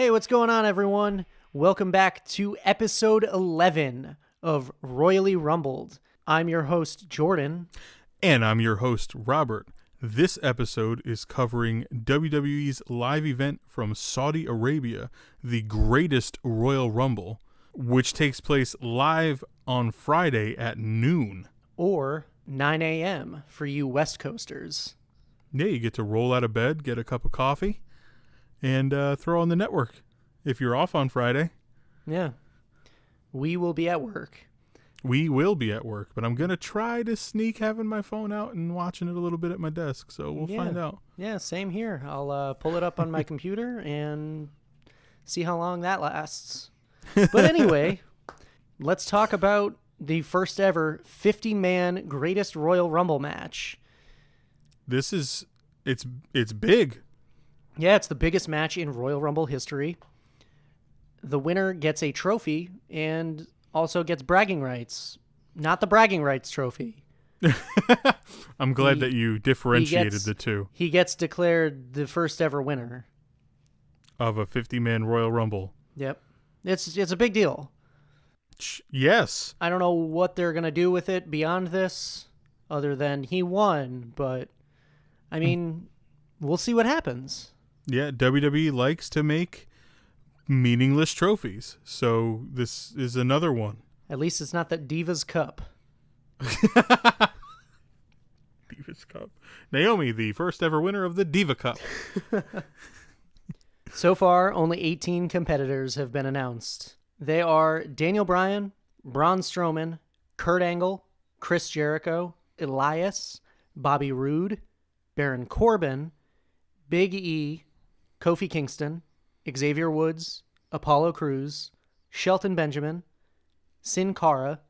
Hey, what's going on, everyone? Welcome back to episode 11 of Royally Rumbled. I'm your host, Jordan. And I'm your host, Robert. This episode is covering WWE's live event from Saudi Arabia, the Greatest Royal Rumble, which takes place live on Friday at noon. Or 9 a.m. for you West Coasters. Yeah, you get to roll out of bed, get a cup of coffee, and throw on the network if you're off on Friday. Yeah. We will be at work. We will be at work, but I'm going to try to sneak having my phone out and watching it a little bit at my desk, so we'll find out. Yeah, same here. I'll pull it up on my computer and see how long that lasts. But anyway, let's talk about the first ever 50-man Greatest Royal Rumble match. It's big. Yeah, it's the biggest match in Royal Rumble history. The winner gets a trophy and also gets bragging rights. Not the bragging rights trophy. I'm glad that you differentiated the two. He gets declared the first ever winner of a 50-man Royal Rumble. Yep. It's a big deal. Yes. I don't know what they're going to do with it beyond this other than he won, but I mean, we'll see what happens. Yeah, WWE likes to make meaningless trophies, so this is another one. At least it's not the Divas Cup. Divas Cup. Naomi, the first ever winner of the Diva Cup. So far, only 18 competitors have been announced. They are Daniel Bryan, Braun Strowman, Kurt Angle, Chris Jericho, Elias, Bobby Roode, Baron Corbin, Big E, Kofi Kingston, Xavier Woods, Apollo Crews, Shelton Benjamin, Sin Cara,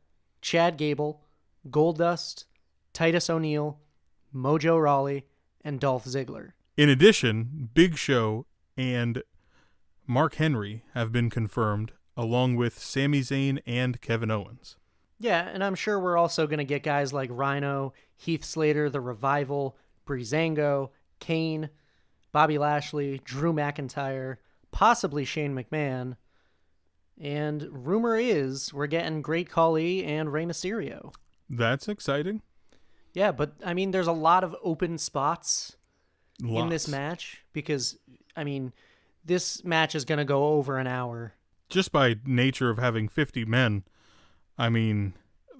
Chad Gable, Goldust, Titus O'Neil, Mojo Rawley, and Dolph Ziggler. In addition, Big Show and Mark Henry have been confirmed, along with Sami Zayn and Kevin Owens. Yeah, and I'm sure we're also going to get guys like Rhino, Heath Slater, The Revival, Breezango, Kane, Bobby Lashley, Drew McIntyre, possibly Shane McMahon, and rumor is we're getting Great Khali and Rey Mysterio. That's exciting. Yeah, but I mean, there's a lot of open spots in this match because, I mean, this match is going to go over an hour. Just by nature of having 50 men, I mean,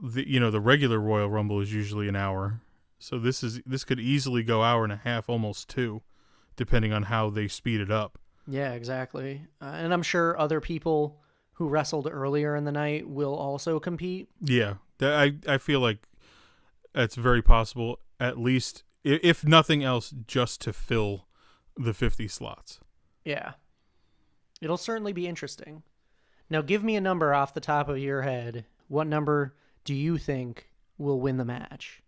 the regular Royal Rumble is usually an hour. So this could easily go hour and a half, almost two, depending on how they speed it up. Yeah, exactly. And I'm sure other people who wrestled earlier in the night will also compete. Yeah, I feel like that's very possible, at least, if nothing else, just to fill the 50 slots. Yeah. It'll certainly be interesting. Now, give me a number off the top of your head. What number do you think will win the match?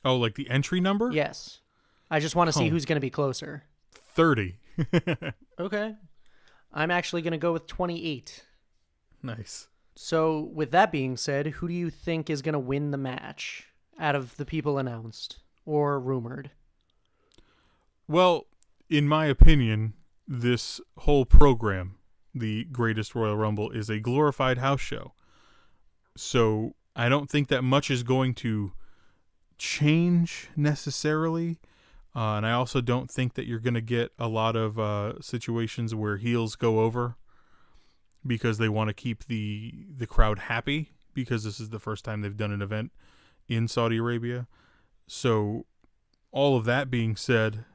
Oh, like the entry number? Yes. I just want to see who's going to be closer. 30. Okay. I'm actually going to go with 28. Nice. So, with that being said, who do you think is going to win the match out of the people announced or rumored? Well, in my opinion, this whole program, the Greatest Royal Rumble, is a glorified house show. So, I don't think that much is going to change necessarily. And I also don't think that you're going to get a lot of situations where heels go over because they want to keep the crowd happy because this is the first time they've done an event in Saudi Arabia. So all of that being said,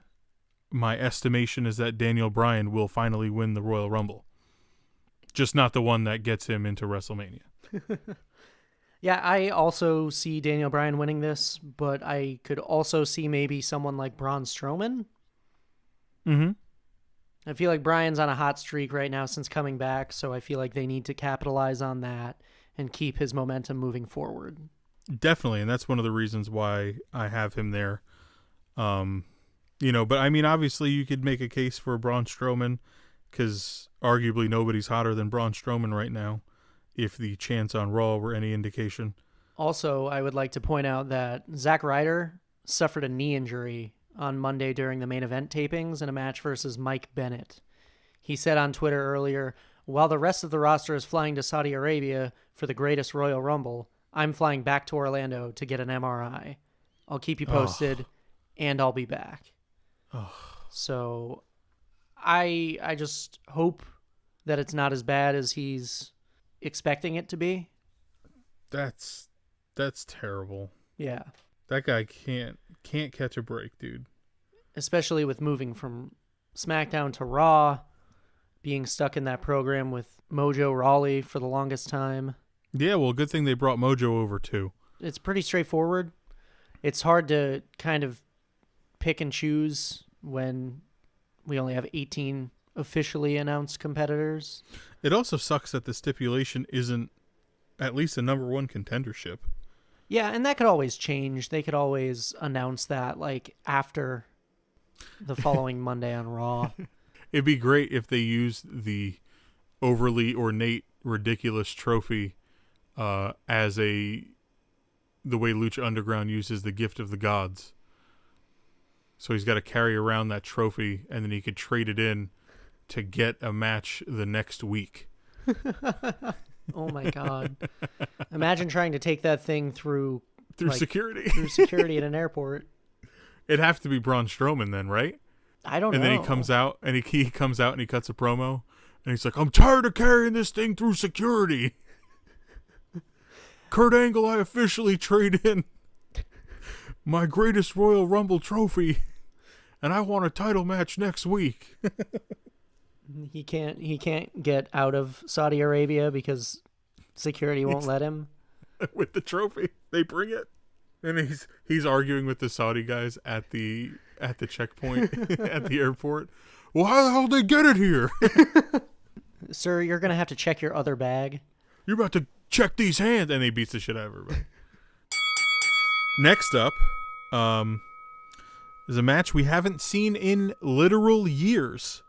my estimation is that Daniel Bryan will finally win the Royal Rumble. Just not the one that gets him into WrestleMania. Yeah, I also see Daniel Bryan winning this, but I could also see maybe someone like Braun Strowman. Mm-hmm. I feel like Bryan's on a hot streak right now since coming back, so I feel like they need to capitalize on that and keep his momentum moving forward. Definitely, and that's one of the reasons why I have him there. But I mean, obviously you could make a case for Braun Strowman because arguably nobody's hotter than Braun Strowman right now, if the chance on Raw were any indication. Also, I would like to point out that Zack Ryder suffered a knee injury on Monday during the main event tapings in a match versus Mike Bennett. He said on Twitter earlier, while the rest of the roster is flying to Saudi Arabia for the greatest Royal Rumble, I'm flying back to Orlando to get an MRI. I'll keep you posted, and I'll be back. So I just hope that it's not as bad as he's expecting it to be. That's terrible. Yeah. That guy can't catch a break, dude. Especially with moving from SmackDown to Raw, being stuck in that program with Mojo Rawley for the longest time. Yeah, well, good thing they brought Mojo over, too. It's pretty straightforward. It's hard to kind of pick and choose when we only have 18 officially announced competitors. It also sucks that the stipulation isn't at least a number one contendership. Yeah, and that could always change. They could always announce that like after the following Monday on Raw. It'd be great if they used the overly ornate, ridiculous trophy as the way Lucha Underground uses the gift of the gods. So he's got to carry around that trophy, and then he could trade it in to get a match the next week. Oh my God. Imagine trying to take that thing through security. Through security at an airport. It'd have to be Braun Strowman then, right? I don't know. And then he comes out and he cuts a promo and he's like, I'm tired of carrying this thing through security. Kurt Angle, I officially trade in my greatest Royal Rumble trophy and I want a title match next week. He can't get out of Saudi Arabia because security won't let him. With the trophy, they bring it, and he's arguing with the Saudi guys at the checkpoint at the airport. Well, how the hell did they get it here? Sir, you're gonna have to check your other bag. You're about to check these hands, and he beats the shit out of everybody. Next up, is a match we haven't seen in literal years,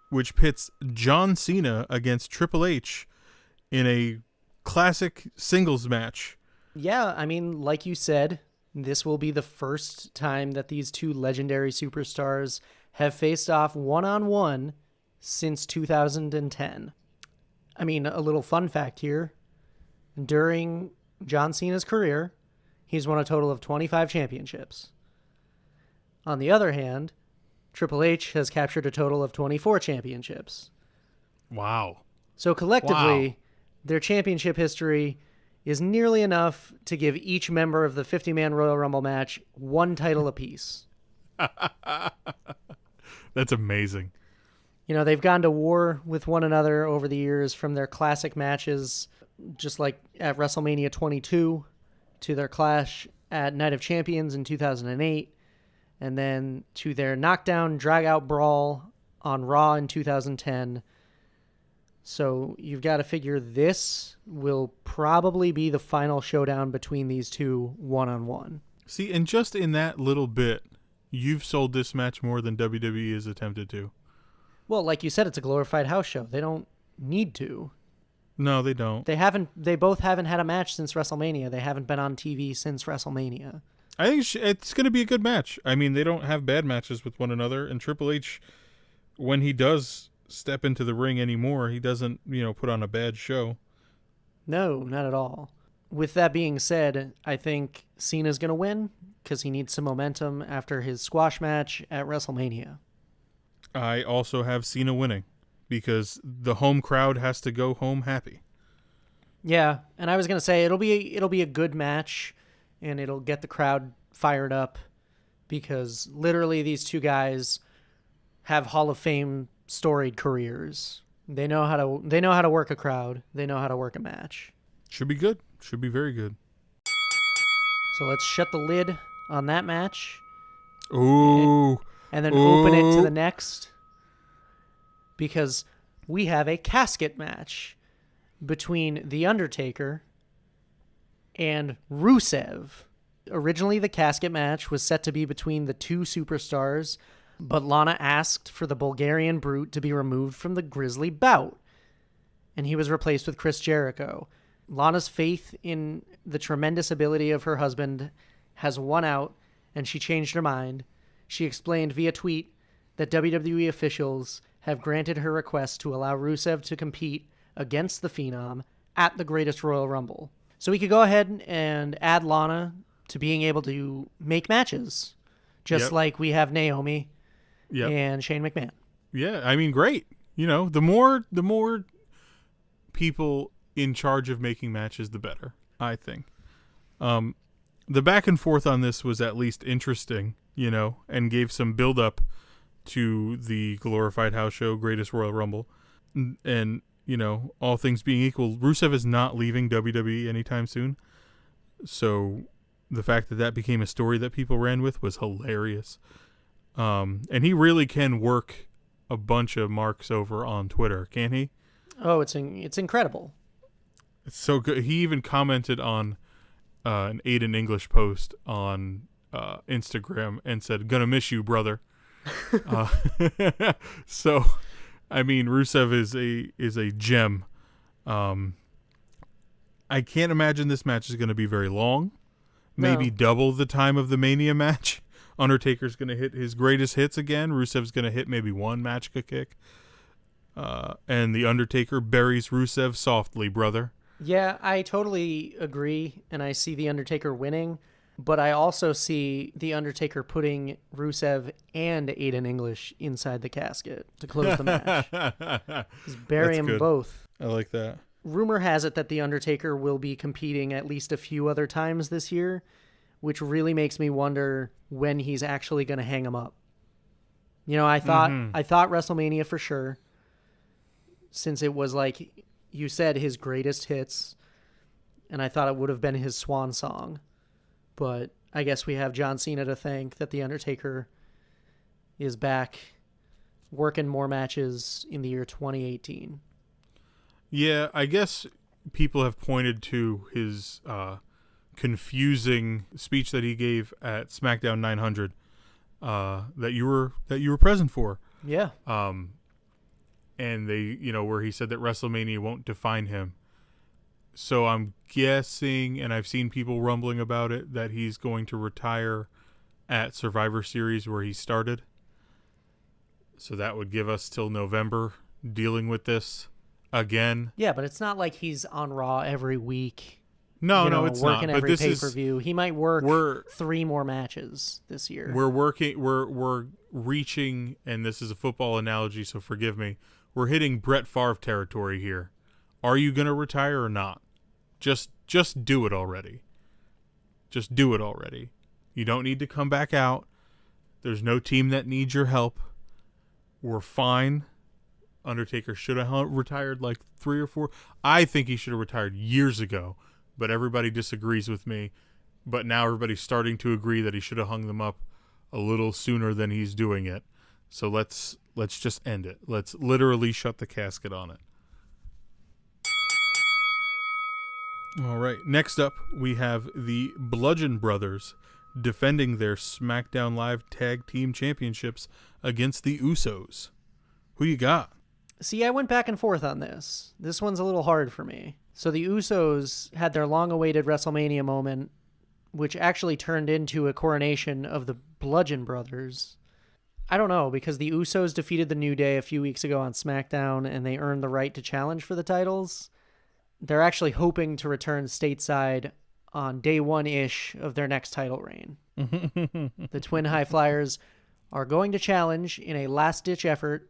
which pits John Cena against Triple H in a classic singles match. Yeah, I mean, like you said, this will be the first time that these two legendary superstars have faced off one-on-one since 2010. I mean, a little fun fact here. During John Cena's career, he's won a total of 25 championships. On the other hand, Triple H has captured a total of 24 championships. Wow. So collectively, their championship history is nearly enough to give each member of the 50-man Royal Rumble match one title apiece. That's amazing. You know, they've gone to war with one another over the years, from their classic matches, just like at WrestleMania 22, to their clash at Night of Champions in 2008, and then to their knockdown, drag-out brawl on Raw in 2010. So you've got to figure this will probably be the final showdown between these two one-on-one. See, and just in that little bit, you've sold this match more than WWE has attempted to. Well, like you said, it's a glorified house show. They don't need to. No, they don't. They both haven't had a match since WrestleMania. They haven't been on TV since WrestleMania. I think it's going to be a good match. I mean, they don't have bad matches with one another, and Triple H, when he does step into the ring anymore, he doesn't, put on a bad show. No, not at all. With that being said, I think Cena's going to win because he needs some momentum after his squash match at WrestleMania. I also have Cena winning because the home crowd has to go home happy. Yeah, and I was going to say it'll be a good match, and it'll get the crowd fired up because literally these two guys have Hall of Fame storied careers. They know how to work a crowd. They know how to work a match. Should be good. Should be very good. So let's shut the lid on that match. Ooh. And then open it to the next, because we have a casket match between The Undertaker and Rusev. Originally, the casket match was set to be between the two superstars, but Lana asked for the Bulgarian Brute to be removed from the Grisly bout, and he was replaced with Chris Jericho. Lana's faith in the tremendous ability of her husband has won out, and she changed her mind. She explained via tweet that WWE officials have granted her request to allow Rusev to compete against the Phenom at the Greatest Royal Rumble. So we could go ahead and add Lana to being able to make matches, just like we have Naomi and Shane McMahon. Yeah, I mean, great. The more people in charge of making matches, the better, I think. The back and forth on this was at least interesting, and gave some build up to the glorified house show, Greatest Royal Rumble. And, all things being equal, Rusev is not leaving WWE anytime soon. So the fact that became a story that people ran with was hilarious. And he really can work a bunch of marks over on Twitter, can't he? Oh, it's incredible. It's so good. He even commented on an Aiden English post on Instagram and said, "Gonna miss you, brother." So, I mean, Rusev is a gem. I can't imagine this match is going to be very long. Maybe double the time of the Mania match. Undertaker's going to hit his greatest hits again. Rusev's going to hit maybe one match kick. And the Undertaker buries Rusev softly, brother. Yeah, I totally agree, and I see the Undertaker winning, but I also see the Undertaker putting Rusev and Aiden English inside the casket to close the match. Just bury them both. I like that. Rumor has it that the Undertaker will be competing at least a few other times this year, which really makes me wonder when he's actually going to hang him up. I thought WrestleMania for sure, since it was like you said, his greatest hits, and I thought it would have been his swan song. But I guess we have John Cena to thank that the Undertaker is back working more matches in the year 2018. Yeah, I guess people have pointed to his confusing speech that he gave at SmackDown 900 that you were present for. Yeah. And they, where he said that WrestleMania won't define him. So I'm guessing, and I've seen people rumbling about it, that he's going to retire at Survivor Series where he started. So that would give us till November dealing with this again. Yeah, but it's not like he's on Raw every week. No, it's working not. Every pay-per-view. He might work 3 more matches this year. We're reaching, and this is a football analogy, so forgive me. We're hitting Brett Favre territory here. Are you going to retire or not? Just do it already. Just do it already. You don't need to come back out. There's no team that needs your help. We're fine. Undertaker should have retired like 3 or 4. I think he should have retired years ago, but everybody disagrees with me. But now everybody's starting to agree that he should have hung them up a little sooner than he's doing it. So let's just end it. Let's literally shut the casket on it. All right. Next up, we have the Bludgeon Brothers defending their SmackDown Live Tag Team Championships against the Usos. Who you got? See, I went back and forth on this. This one's a little hard for me. So the Usos had their long-awaited WrestleMania moment, which actually turned into a coronation of the Bludgeon Brothers. I don't know, because the Usos defeated the New Day a few weeks ago on SmackDown, and they earned the right to challenge for the titles. They're actually hoping to return stateside on day 1-ish of their next title reign. The Twin High Flyers are going to challenge in a last-ditch effort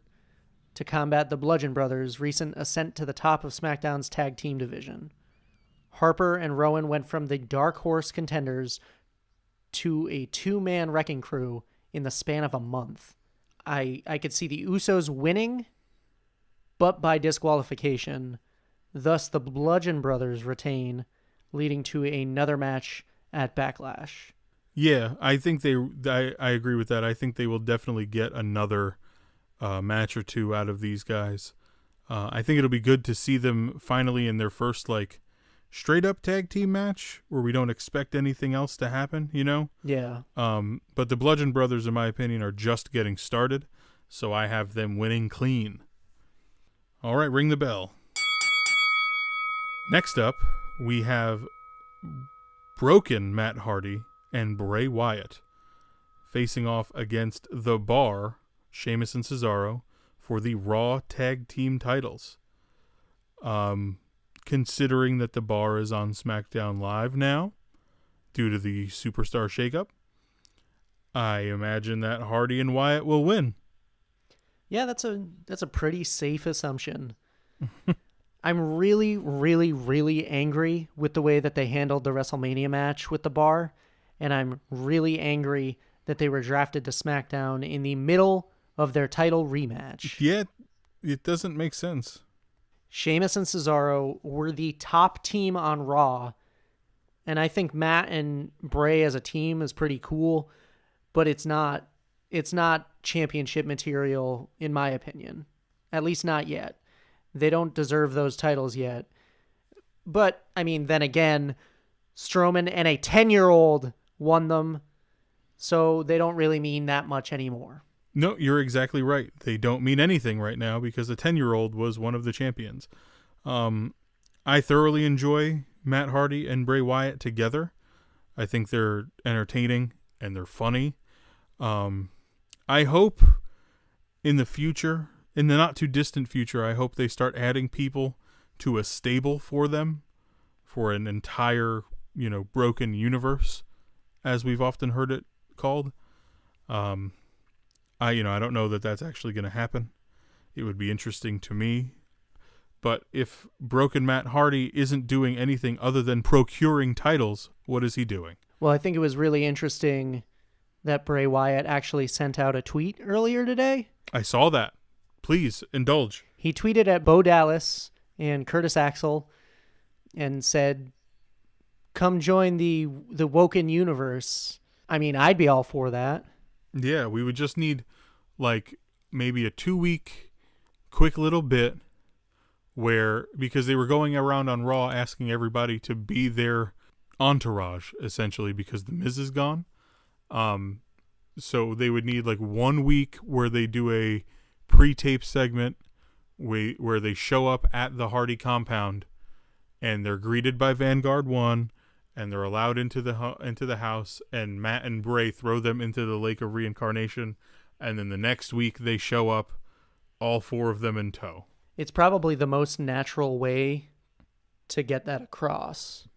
to combat the Bludgeon Brothers' recent ascent to the top of SmackDown's tag team division. Harper and Rowan went from the dark horse contenders to a 2-man wrecking crew in the span of a month. I could see the Usos winning, but by disqualification. Thus, the Bludgeon Brothers retain, leading to another match at Backlash. Yeah, I think I agree with that. I think they will definitely get another match or two out of these guys. I think it'll be good to see them finally in their first straight up tag team match where we don't expect anything else to happen, Yeah. But the Bludgeon Brothers, in my opinion, are just getting started, so I have them winning clean. All right, ring the bell. Next up, we have broken Matt Hardy and Bray Wyatt facing off against The Bar, Sheamus and Cesaro, for the Raw Tag Team titles. Considering that the bar is on SmackDown Live now, due to the Superstar shakeup, I imagine that Hardy and Wyatt will win. Yeah, that's a pretty safe assumption. I'm really, really, really angry with the way that they handled the WrestleMania match with the bar, and I'm really angry that they were drafted to SmackDown in the middle of their title rematch. Yeah, it doesn't make sense. Sheamus and Cesaro were the top team on Raw, and I think Matt and Bray as a team is pretty cool, but it's not championship material in my opinion. At least not yet. They don't deserve those titles yet. But, I mean, then again, Strowman and a 10-year-old won them, so they don't really mean that much anymore. No, you're exactly right. They don't mean anything right now because the 10-year-old was one of the champions. I thoroughly enjoy Matt Hardy and Bray Wyatt together. I think they're entertaining and they're funny. I hope in the future, in the not too distant future, I hope they start adding people to a stable for them for an entire, broken universe, as we've often heard it called. I don't know that that's actually going to happen. It would be interesting to me. But if Broken Matt Hardy isn't doing anything other than procuring titles, what is he doing? Well, I think it was really interesting that Bray Wyatt actually sent out a tweet earlier today. I saw that. Please, indulge. He tweeted at Bo Dallas and Curtis Axel and said, "Come join the Woken universe." I mean, I'd be all for that. Yeah, we would just need maybe a 2-week quick little bit where, because they were going around on Raw asking everybody to be their entourage, essentially, because The Miz is gone. So they would need 1 week where they do a pre-tape segment where they show up at the Hardy compound and they're greeted by Vanguard 1 and they're allowed into the house, and Matt and Bray throw them into the Lake of Reincarnation, and then the next week they show up, all 4 of them in tow. It's probably the most natural way to get that across.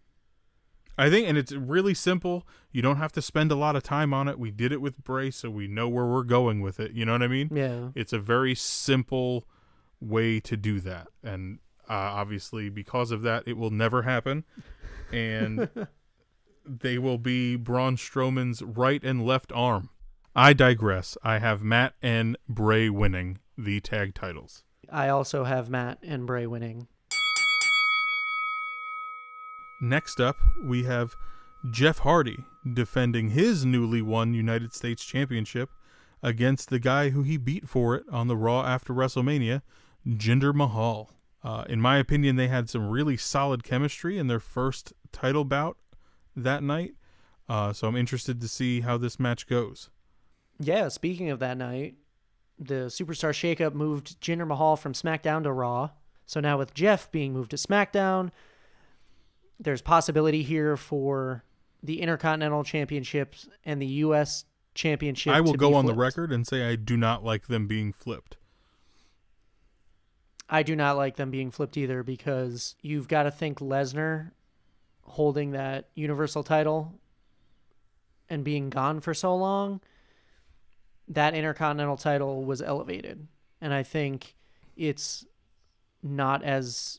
I think, and it's really simple. You don't have to spend a lot of time on it. We did it with Bray, so we know where we're going with it. You know what I mean? Yeah. It's a very simple way to do that. And obviously, because of that, it will never happen. And they will be Braun Strowman's right and left arm. I digress. I have Matt and Bray winning the tag titles. I also have Matt and Bray winning. Next up, we have Jeff Hardy defending his newly won United States Championship against the guy who he beat for it on the Raw after WrestleMania, Jinder Mahal. In my opinion, they had some really solid chemistry in their first title bout that night. So I'm interested to see how this match goes. Yeah, speaking of that night, the Superstar Shakeup moved Jinder Mahal from SmackDown to Raw. So now with Jeff being moved to SmackDown, there's possibility here for the Intercontinental Championship and the U.S. Championship. I will go on the record and say I do not like them being flipped. I do not like them being flipped either, because you've got to think Lesnar holding that Universal title and being gone for so long, that Intercontinental title was elevated. And I think it's not as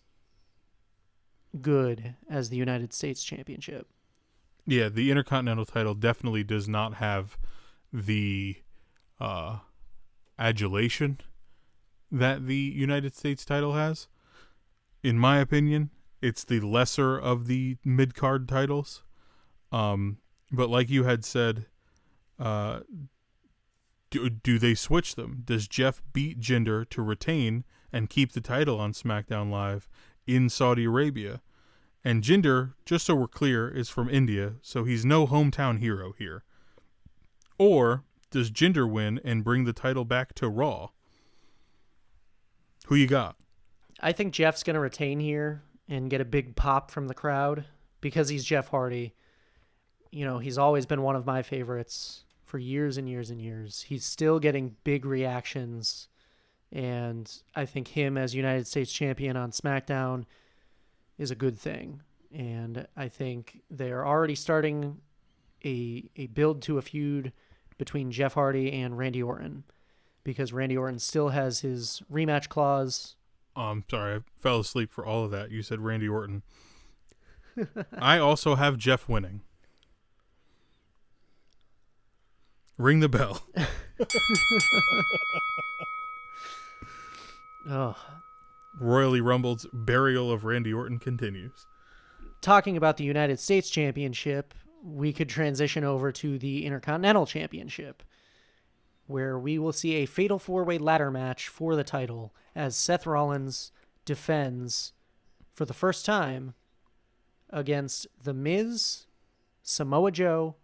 good as the United States Championship. Yeah, the Intercontinental title definitely does not have the adulation that the United States title has. In my opinion, it's the lesser of the mid-card titles. But like you had said, do they switch them? Does Jeff beat Jinder to retain and keep the title on SmackDown Live in Saudi Arabia? And Jinder, just so we're clear, is from India, so he's no hometown hero here. Or does Jinder win and bring the title back to Raw? Who you got? I think Jeff's going to retain here and get a big pop from the crowd because he's Jeff Hardy. You know, he's always been one of my favorites for years and years and years. He's still getting big reactions And I think him as United States champion on SmackDown is a good thing. And I think they are already starting a build to a feud between Jeff Hardy and Randy Orton, because Randy Orton still has his rematch clause. I'm sorry, I fell asleep for all of that. You said Randy Orton. I also have Jeff winning. Ring the bell. Oh. Royally Rumbled's burial of Randy Orton continues. Talking about the United States Championship, we could transition over to the Intercontinental Championship, where we will see a fatal four-way ladder match for the title as Seth Rollins defends for the first time against The Miz, Samoa Joe,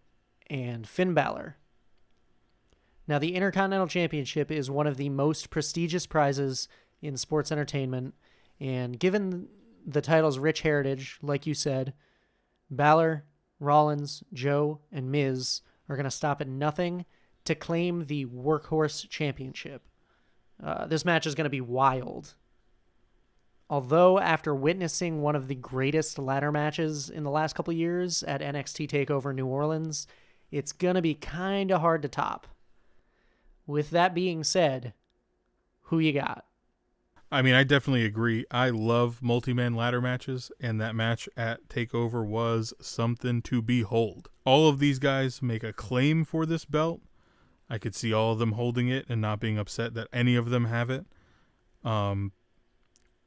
and Finn Balor. Now, the Intercontinental Championship is one of the most prestigious prizes in sports entertainment, and given the title's rich heritage, like you said, Balor, Rollins, Joe, and Miz are going to stop at nothing to claim the Workhorse Championship. This match is going to be wild. Although, after witnessing one of the greatest ladder matches in the last couple of years at NXT TakeOver New Orleans, it's going to be kind of hard to top. With that being said, who you got? I mean, I definitely agree. I love multi-man ladder matches, and that match at TakeOver was something to behold. All of these guys make a claim for this belt. I could see all of them holding it and not being upset that any of them have it. And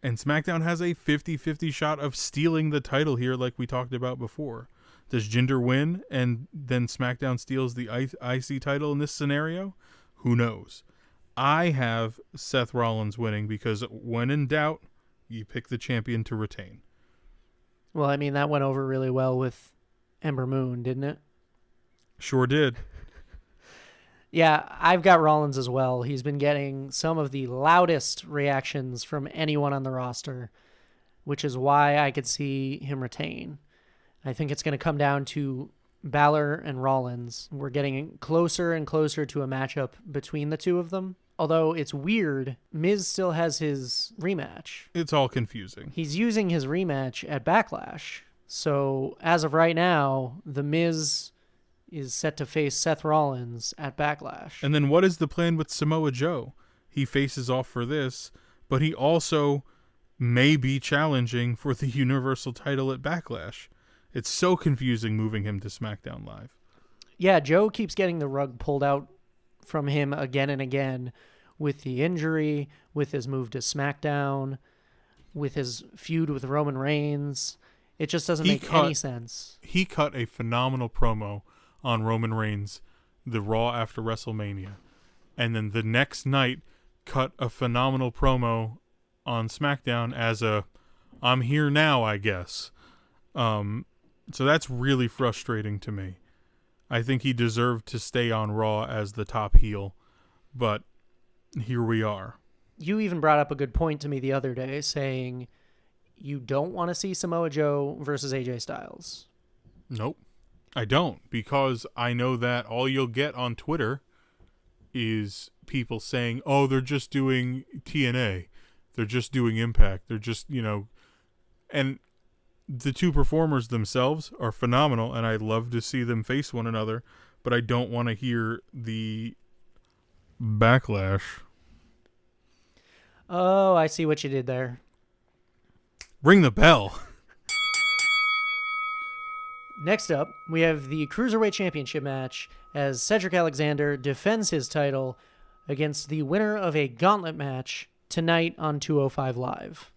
SmackDown has a 50-50 shot of stealing the title here like we talked about before. Does Jinder win and then SmackDown steals the IC title in this scenario? Who knows? I have Seth Rollins winning because when in doubt, you pick the champion to retain. Well, I mean, that went over really well with Ember Moon, didn't it? Sure did. Yeah, I've got Rollins as well. He's been getting some of the loudest reactions from anyone on the roster, which is why I could see him retain. I think it's going to come down to Balor and Rollins. We're getting closer and closer to a matchup between the two of them. Although it's weird, Miz still has his rematch. It's all confusing. He's using his rematch at Backlash. So as of right now, The Miz is set to face Seth Rollins at Backlash. And then what is the plan with Samoa Joe? He faces off for this, but he also may be challenging for the Universal title at Backlash. It's so confusing moving him to SmackDown Live. Yeah, Joe keeps getting the rug pulled out from him again and again with the injury, with his move to SmackDown, with his feud with Roman Reigns. It just doesn't make any sense. He cut a phenomenal promo on Roman Reigns, the Raw after WrestleMania. And then the next night cut a phenomenal promo on SmackDown as a, I'm here now, I guess. So that's really frustrating to me. I think he deserved to stay on Raw as the top heel, but here we are. You even brought up a good point to me the other day, saying you don't want to see Samoa Joe versus AJ Styles. Nope, I don't, because I know that all you'll get on Twitter is people saying, oh, they're just doing TNA. They're just doing Impact. They're just, and the two performers themselves are phenomenal, and I'd love to see them face one another, but I don't want to hear the backlash. Oh, I see what you did there. Ring the bell. Next up, we have the Cruiserweight Championship match as Cedric Alexander defends his title against the winner of a gauntlet match tonight on 205 Live.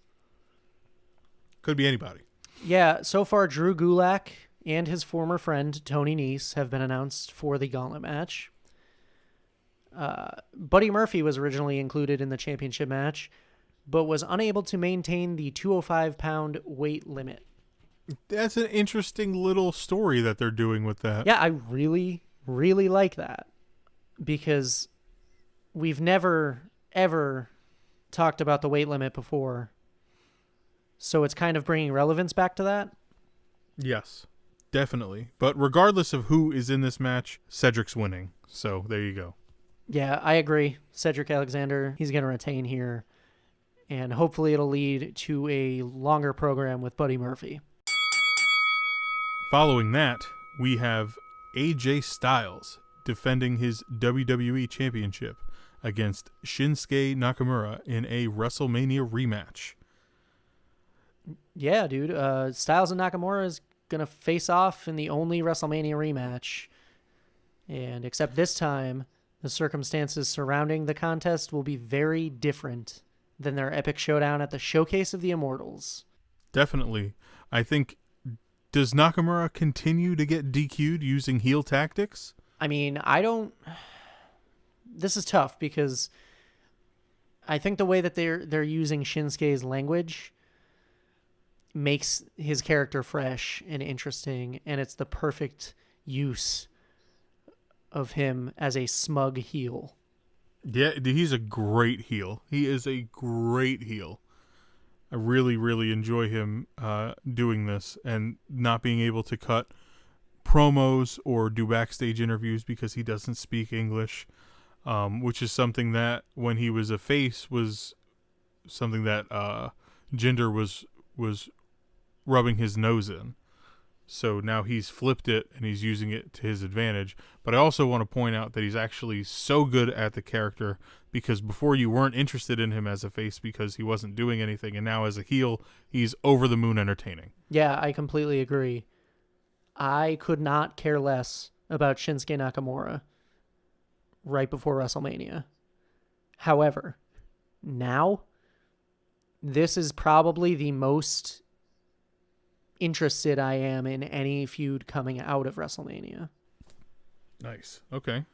Could be anybody. Yeah, so far Drew Gulak and his former friend Tony Nese have been announced for the gauntlet match. Buddy Murphy was originally included in the championship match, but was unable to maintain the 205-pound weight limit. That's an interesting little story that they're doing with that. Yeah, I really, really like that, because we've never, ever talked about the weight limit before. So it's kind of bringing relevance back to that. Yes, definitely. But regardless of who is in this match, Cedric's winning. So there you go. Yeah, I agree. Cedric Alexander, he's going to retain here. And hopefully it'll lead to a longer program with Buddy Murphy. Following that, we have AJ Styles defending his WWE Championship against Shinsuke Nakamura in a WrestleMania rematch. Yeah, dude. Styles and Nakamura is going to face off in the only WrestleMania rematch. And except this time, the circumstances surrounding the contest will be very different than their epic showdown at the Showcase of the Immortals. Definitely. I think, does Nakamura continue to get DQ'd using heel tactics? I mean, this is tough because I think the way that they're using Shinsuke's language makes his character fresh and interesting, and it's the perfect use of him as a smug heel. Yeah, he's a great heel. He is a great heel. I really, really enjoy him doing this and not being able to cut promos or do backstage interviews because he doesn't speak English, which is something that when he was a face was something that Jinder was rubbing his nose in. So now he's flipped it and he's using it to his advantage. But I also want to point out that he's actually so good at the character because before you weren't interested in him as a face because he wasn't doing anything. And now as a heel, he's over the moon entertaining. Yeah, I completely agree. I could not care less about Shinsuke Nakamura right before WrestleMania. However, now, this is probably the most interested I am in any feud coming out of WrestleMania. Nice. Okay.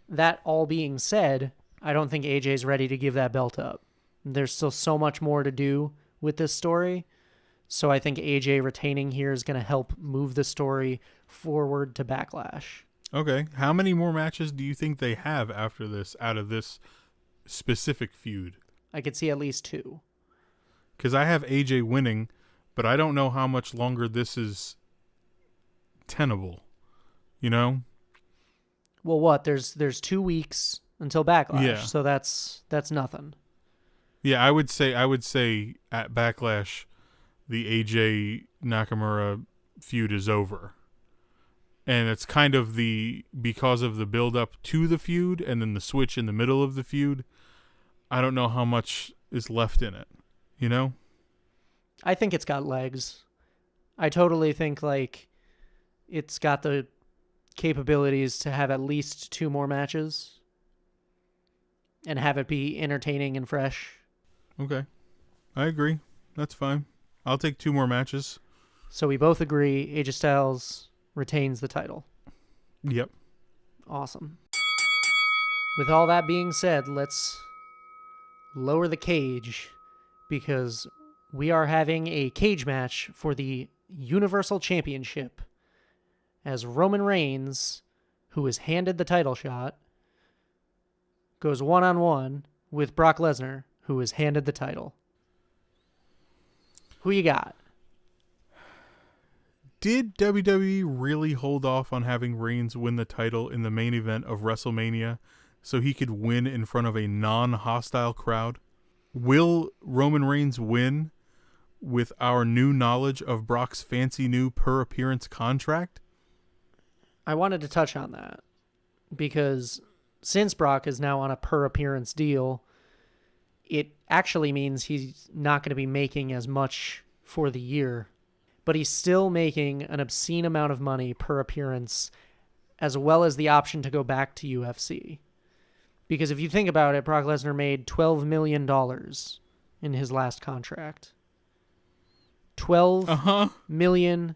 That all being said, I don't think AJ's ready to give that belt up. There's still so much more to do with this story. So I think AJ retaining here is going to help move the story forward to Backlash. Okay. How many more matches do you think they have after this out of this specific feud? I could see at least 2. Because I have AJ winning, but I don't know how much longer this is tenable. You know? Well, what? There's 2 weeks until Backlash, yeah. So that's nothing. Yeah, I would say at Backlash, the AJ Nakamura feud is over. And it's kind of because of the build up to the feud and then the switch in the middle of the feud, I don't know how much is left in it, you know? I think it's got legs. I totally think it's got the capabilities to have at least 2 more matches and have it be entertaining and fresh. Okay. I agree. That's fine. I'll take 2 more matches. So we both agree AJ Styles retains the title. Yep. Awesome. With all that being said, let's lower the cage because we are having a cage match for the Universal Championship as Roman Reigns, who is handed the title shot, goes one-on-one with Brock Lesnar, who is handed the title. Who you got? Did WWE really hold off on having Reigns win the title in the main event of WrestleMania so he could win in front of a non-hostile crowd? Will Roman Reigns win with our new knowledge of Brock's fancy new per-appearance contract? I wanted to touch on that because since Brock is now on a per-appearance deal, it actually means he's not going to be making as much for the year, but he's still making an obscene amount of money per appearance, as well as the option to go back to UFC. Because if you think about it, Brock Lesnar made $12 million in his last contract. $12 million.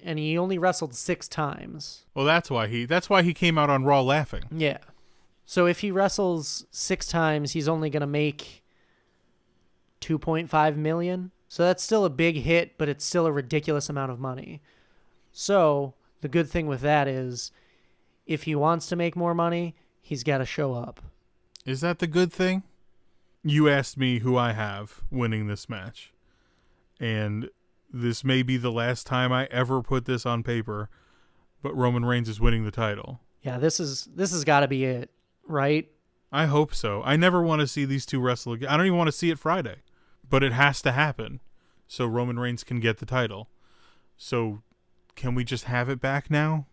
And he only wrestled 6 times. Well, that's why he came out on Raw laughing. Yeah. So if he wrestles 6 times, he's only going to make $2.5 million. So that's still a big hit, but it's still a ridiculous amount of money. So the good thing with that is if he wants to make more money, he's got to show up. Is that the good thing? You asked me who I have winning this match. And this may be the last time I ever put this on paper, but Roman Reigns is winning the title. Yeah, this has got to be it, right? I hope so. I never want to see these two wrestle again. I don't even want to see it Friday, but it has to happen so Roman Reigns can get the title. So can we just have it back now?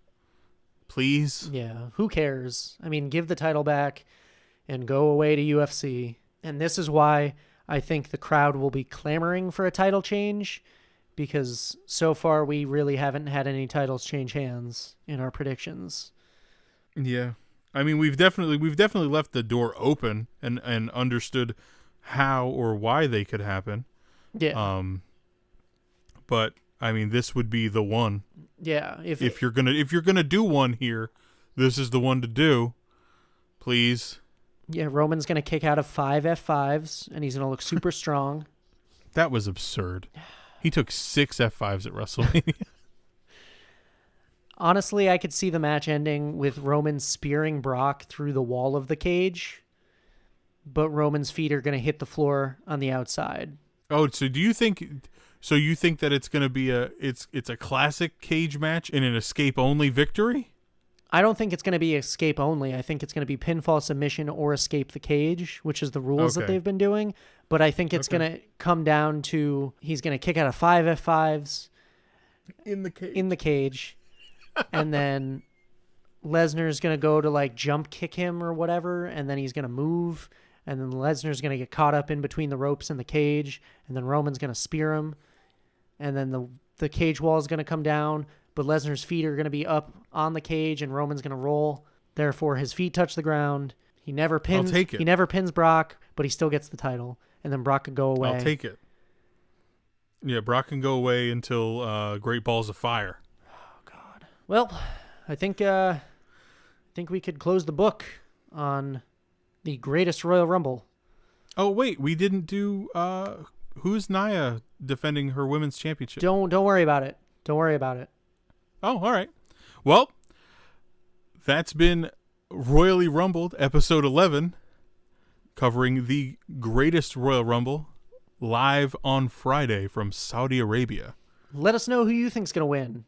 Please? Yeah, who cares? I mean, give the title back and go away to UFC. And this is why I think the crowd will be clamoring for a title change, because so far we really haven't had any titles change hands in our predictions. Yeah. I mean, we've definitely left the door open and understood how or why they could happen. Yeah. But I mean, this would be the one. Yeah. If you're gonna do one here, this is the one to do. Please. Yeah, Roman's gonna kick out of 5 F5s, and he's gonna look super strong. That was absurd. He took 6 F5s at WrestleMania. Honestly, I could see the match ending with Roman spearing Brock through the wall of the cage, but Roman's feet are going to hit the floor on the outside. Oh, so you think that it's going to be it's a classic cage match and an escape only victory? I don't think it's going to be escape only. I think it's going to be pinfall submission or escape the cage, which is the rules that they've been doing. But I think it's going to come down to he's going to kick out of 5 F5s in the cage. And then Lesnar's going to go to like jump kick him or whatever, and then he's going to move, and then Lesnar's going to get caught up in between the ropes and the cage, and then Roman's going to spear him, and then the cage wall is going to come down, but Lesnar's feet are going to be up on the cage, and Roman's going to roll. Therefore, his feet touch the ground. He never pins. I'll take it. He never pins Brock, but he still gets the title, and then Brock could go away. I'll take it. Yeah, Brock can go away until Great Balls of Fire. Well, I think we could close the book on the greatest Royal Rumble. Oh wait, we didn't do who's Nia defending her women's championship? Don't worry about it. Don't worry about it. Oh, all right. Well, that's been Royally Rumbled, episode 11, covering the greatest Royal Rumble live on Friday from Saudi Arabia. Let us know who you think's going to win.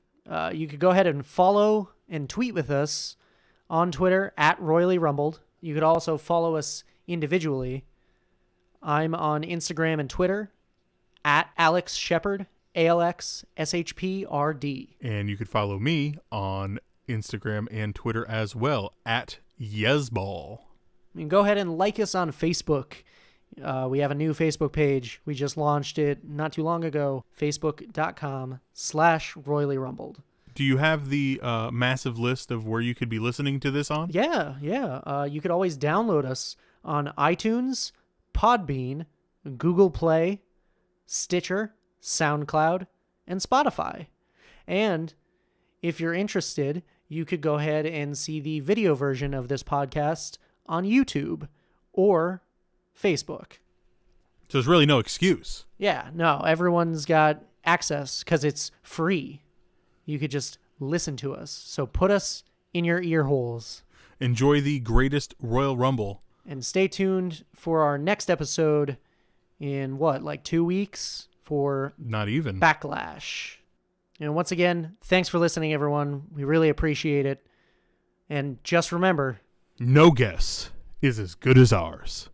You could go ahead and follow and tweet with us on Twitter at Royally Rumbled. You could also follow us individually. I'm on Instagram and Twitter at Alex Shepard, ALXSHPRD. And you could follow me on Instagram and Twitter as well at Yesball. And go ahead and like us on Facebook. We have a new Facebook page. We just launched it not too long ago. Facebook.com/Royally Rumbled. Do you have the massive list of where you could be listening to this on? Yeah. You could always download us on iTunes, Podbean, Google Play, Stitcher, SoundCloud, and Spotify. And if you're interested, you could go ahead and see the video version of this podcast on YouTube or Facebook. So there's really no excuse. Yeah, no, everyone's got access because it's free. You could just listen to us. So put us in your ear holes. Enjoy the greatest Royal Rumble. And stay tuned for our next episode in 2 weeks for Not even Backlash. And once again, thanks for listening, everyone. We really appreciate it. And just remember, no guess is as good as ours.